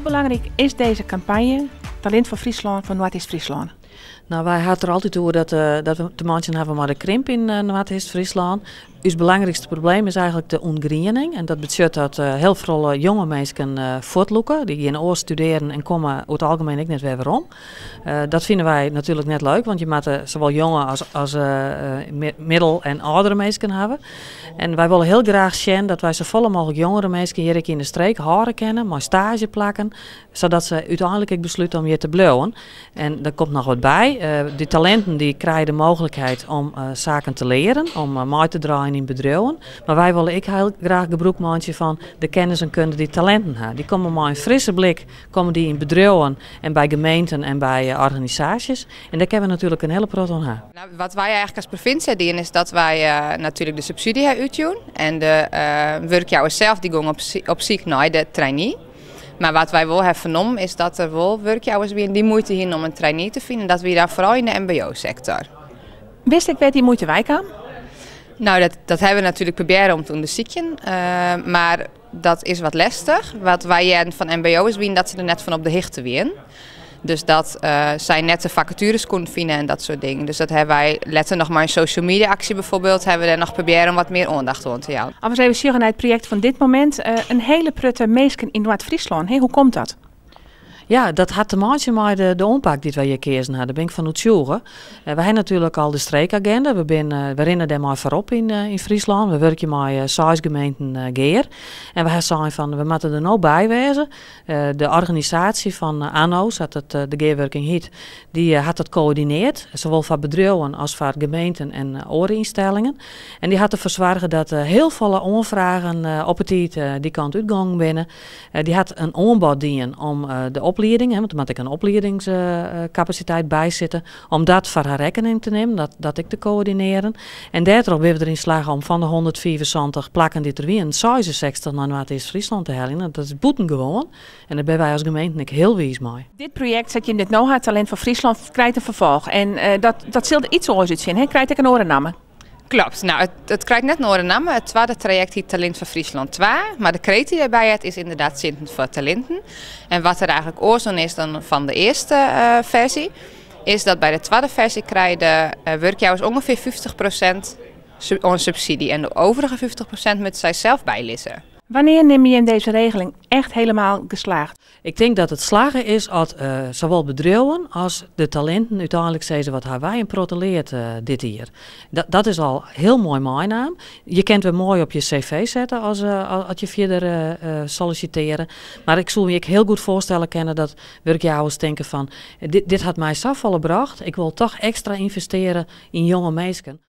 belangrijk is deze campagne Talent voor Friesland van Noord-Est-Friesland? Nou, wij hadden er altijd over dat we te maken hebben met de krimp in Noord-Est-Friesland. Het belangrijkste probleem is eigenlijk de ontgriening. En dat betekent dat heel veel jonge mensen voortloeken. Die gaan oor studeren en komen over het algemeen ook net weer waarom. Dat vinden wij natuurlijk net leuk, want je moet zowel jonge als middel- en oudere mensen hebben. En wij willen heel graag zien dat wij zoveel mogelijk jongere mensen hier in de streek horen kennen, maar stage plakken, zodat ze uiteindelijk ook besluiten om hier te blijven. En er komt nog wat bij. Die talenten die krijgen de mogelijkheid om zaken te leren, om mee te draaien in bedrijven. Maar wij willen ik heel graag gebruik maken van de kennis en kunde die talenten hebben. Die komen maar een frisse blik komen die in bedrijven en bij gemeenten en bij organisaties. En daar hebben we natuurlijk een hele proton aan. Nou, wat wij eigenlijk als provincie doen is dat wij natuurlijk de subsidie hebben uitgeven. En de werkjouwers zelf die gaan op zoek naar de trainee. Maar wat wij wel hebben vernomen is dat er wel werkjouwers zijn die moeite hebben om een trainee te vinden. Dat we daar vooral in de mbo-sector. Wist ik weet die moeite wij kan? Nou, dat hebben we natuurlijk proberen om te onderzoeken. Maar dat is wat lastig. Wat wij van mbo'ers zien dat ze er net van op de hichte winnen. Dus dat zij net de vacatures konden vinden en dat soort dingen. Dus dat hebben wij, letten nog maar in social media actie bijvoorbeeld, hebben we er nog proberen om wat meer aandacht rond te houden. Als we even zeggen naar het project van dit moment, een hele prutte mensen in Noord-Friesland. Hoe komt dat? Ja, dat had te maken met de aanpak die wij hier kiezen hadden. Daar ben ik van uitzoeken. We hebben natuurlijk al de streekagenda. We rennen daar maar voorop in Friesland. We werken met 6 gemeenten geer. En we hebben van, we moeten er nou bij wezen. De organisatie van ANO, de geerwerking heet, die had het coördineerd. Zowel voor bedrijven als voor gemeenten en andere instellingen. En die had ervoor zorgen dat heel veel aanvragen op het die kant uitgang binnen. Die had een aanbod dienen om de opleiding, want er moet ik een opleidingscapaciteit bij zitten, om dat voor haar rekening te nemen, dat ik te coördineren. En daarop hebben we erin slagen om van de 174 plakken die er weer een 66 naar Noord-Est-Friesland te halen. Dat is boetengewoon. En daar ben wij als gemeente heel wies mee. Dit project zet je in dit know-how Talent voor Friesland krijgt een vervolg. En dat zult iets anders zien, krijgt ik een orennamen. Klopt. Nou, het krijgt net een andere naam. Het tweede traject heet Talent voor Friesland 2. Maar de kreet die erbij het is inderdaad Talent voor Talenten. En wat er eigenlijk oorzaak is dan van de eerste versie, is dat bij de tweede versie krijgen de werkjouwers ongeveer 50% aan subsidie. En de overige 50% moeten zij zelf bijlissen. Wanneer neem je in deze regeling echt helemaal geslaagd? Ik denk dat het slagen is als zowel bedrijven als de talenten uiteindelijk zeggen wat hebben wij proteleerd dit hier. Dat is al heel mooi mijn naam. Je kunt het mooi op je cv zetten als je verder solliciteren. Maar ik zou me heel goed voorstellen kennen dat werkjouwers denken van dit had mij zoveel gebracht. Ik wil toch extra investeren in jonge mensen.